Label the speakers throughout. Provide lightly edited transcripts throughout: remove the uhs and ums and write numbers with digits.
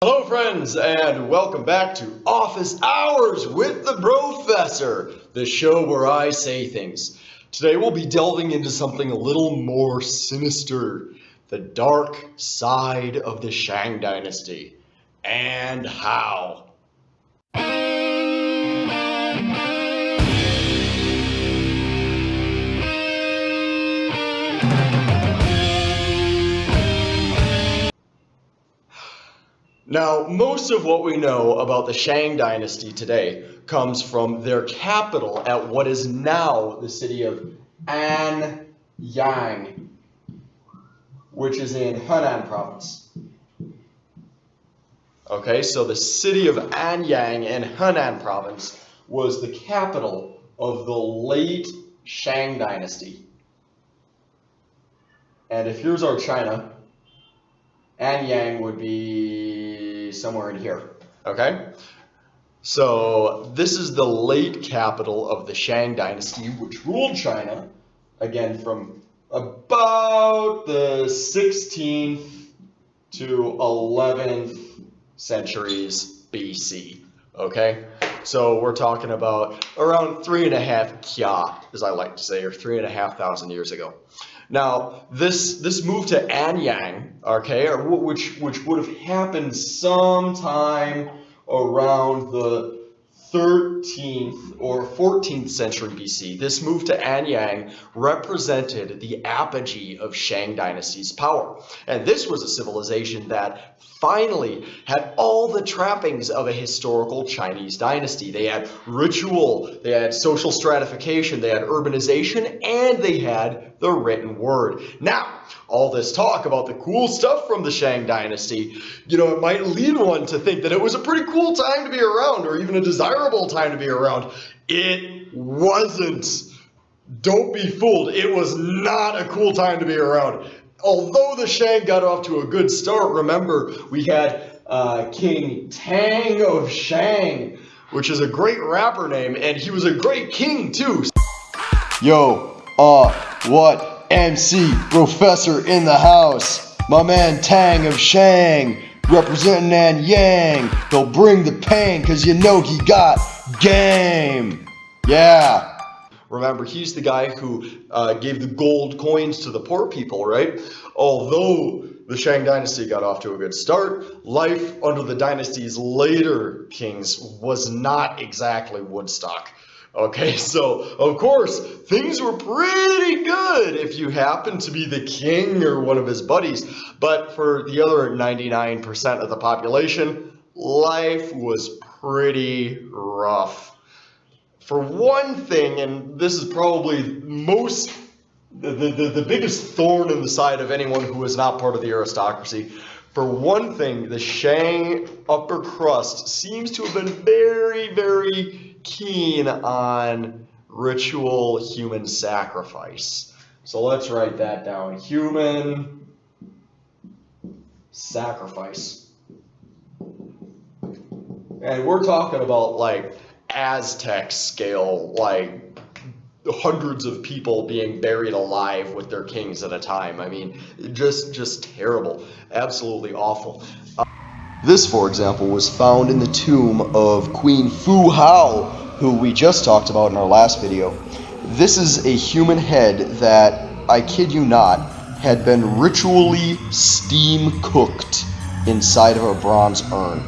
Speaker 1: Hello friends, and welcome back to Office Hours with the Professor, the show where I say things. Today we'll be delving into something a little more sinister, the dark side of the Shang Dynasty, and how. Now, most of what we know about the Shang Dynasty today comes from their capital at what is now the city of Anyang, which is in Henan province. Okay, so the city of Anyang in Henan province was the capital of the late Shang Dynasty. And if here's our China, Anyang would be somewhere in here, okay? So this is the late capital of the Shang Dynasty, which ruled China, again, from about the 16th to 11th centuries BC, okay? So we're talking about around 3.5 kya, as I like to say, or 3,500 years ago. Now, this move to Anyang, okay, which would have happened sometime around the 13th or 14th century BC. This move to Anyang represented the apogee of Shang Dynasty's power. And this was a civilization that finally had all the trappings of a historical Chinese dynasty. They had ritual, they had social stratification, they had urbanization, and they had the written word. Now, all this talk about the cool stuff from the Shang Dynasty, it might lead one to think that it was a pretty cool time to be around, or even a desirable time to be around. It wasn't. Don't be fooled. It was not a cool time to be around. Although the Shang got off to a good start, remember, we had King Tang of Shang, which is a great rapper name, and he was a great king, too. Yo, what? MC Professor in the house. My man Tang of Shang, representing Anyang. He'll bring the pain, cause he got game. Yeah. Remember, he's the guy who gave the gold coins to the poor people, right? Although the Shang Dynasty got off to a good start, life under the dynasty's later kings was not exactly Woodstock. Okay, so of course, things were pretty good if you happened to be the king or one of his buddies. But for the other 99% of the population, life was pretty rough. For one thing, and this is probably the biggest thorn in the side of anyone who is not part of the aristocracy, for one thing, the Shang upper crust seems to have been very, very keen on ritual human sacrifice. So let's write that down. Human sacrifice. And we're talking about like Aztec scale, like hundreds of people being buried alive with their kings at a time. I mean, just terrible. Absolutely awful. This, for example, was found in the tomb of Queen Fu Hao, who we just talked about in our last video. This is a human head that, I kid you not, had been ritually steam cooked inside of a bronze urn.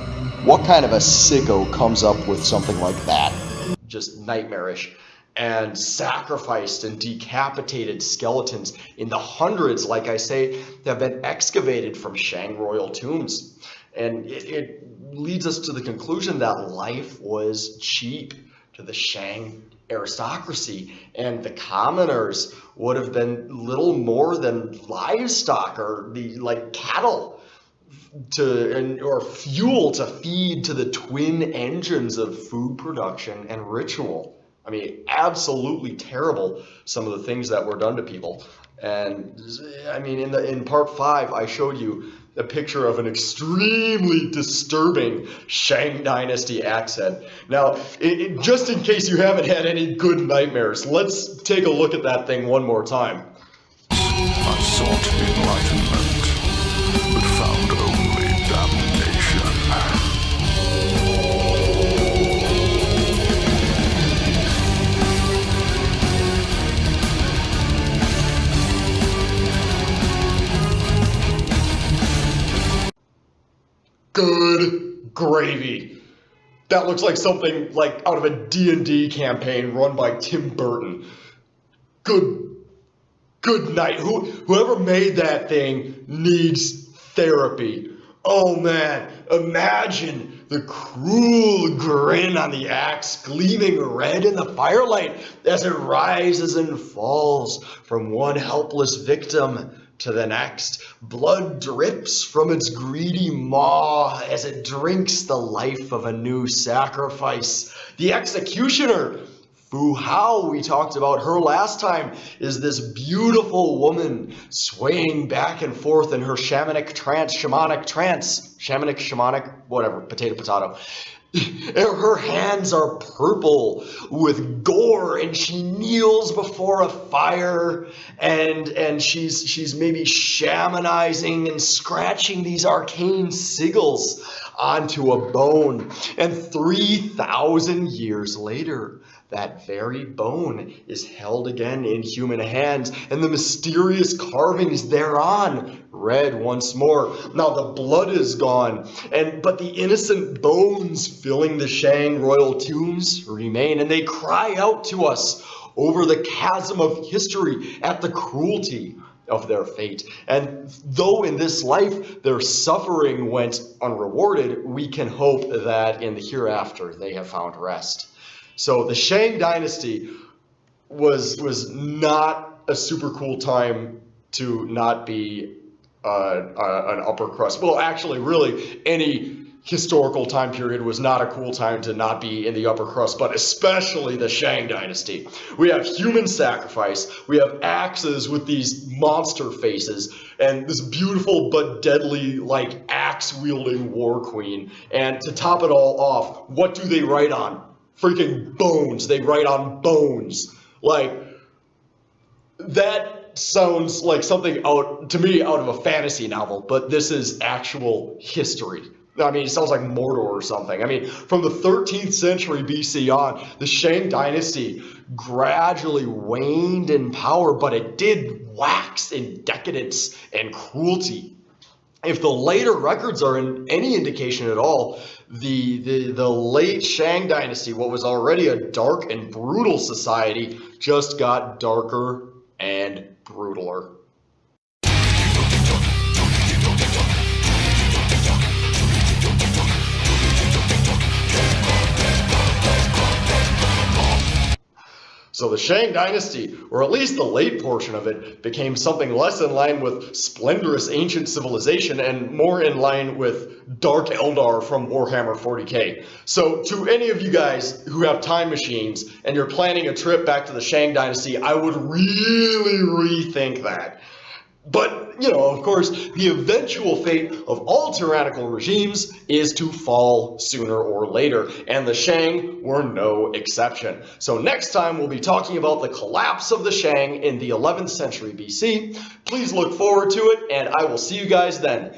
Speaker 1: What kind of a sicko comes up with something like that? Just nightmarish. And sacrificed and decapitated skeletons in the hundreds, like I say, have been excavated from Shang royal tombs. And it leads us to the conclusion that life was cheap to the Shang aristocracy, and the commoners would have been little more than livestock or like cattle or fuel to feed to the twin engines of food production and ritual. I mean, absolutely terrible, some of the things that were done to people. And I mean, in part 5, I showed you a picture of an extremely disturbing Shang Dynasty accent. Now, just in case you haven't had any good nightmares, let's take a look at that thing one more time.
Speaker 2: I sought enlightenment, but found only damnation.
Speaker 1: Good gravy. That looks like something like out of a D&D campaign run by Tim Burton. Good night. Whoever made that thing needs therapy. Oh man, imagine the cruel grin on the axe gleaming red in the firelight as it rises and falls from one helpless victim to the next. Blood drips from its greedy maw as it drinks the life of a new sacrifice. The executioner, Fu Hao, we talked about her last time, is this beautiful woman swaying back and forth in her shamanic trance, whatever, potato. Her hands are purple with gore, and she kneels before a fire, and she's maybe shamanizing and scratching these arcane sigils onto a bone. And 3,000 years later, that very bone is held again in human hands, and the mysterious carvings thereon read once more. Now the blood is gone, but the innocent bones filling the Shang royal tombs remain, and they cry out to us over the chasm of history at the cruelty of their fate. And though in this life their suffering went unrewarded, we can hope that in the hereafter they have found rest. So the Shang Dynasty was not a super cool time to not be an upper crust. Well, actually, really, any historical time period was not a cool time to not be in the upper crust, but especially the Shang Dynasty. We have human sacrifice, we have axes with these monster faces, and this beautiful but deadly, like, axe-wielding war queen. And to top it all off, what do they write on? Freaking bones. They write on bones. Like, that sounds like something out of a fantasy novel, but this is actual history. I mean, it sounds like Mordor or something. I mean, from the 13th century BC on, the Shang Dynasty gradually waned in power, but it did wax in decadence and cruelty. If the later records are any indication at all, the late Shang Dynasty, what was already a dark and brutal society, just got darker and brutaler. So the Shang Dynasty, or at least the late portion of it, became something less in line with splendorous ancient civilization and more in line with Dark Eldar from Warhammer 40k. So to any of you guys who have time machines and you're planning a trip back to the Shang Dynasty, I would really rethink that. But, you know, of course, the eventual fate of all tyrannical regimes is to fall sooner or later, and the Shang were no exception. So next time we'll be talking about the collapse of the Shang in the 11th century BC. Please look forward to it, and I will see you guys then.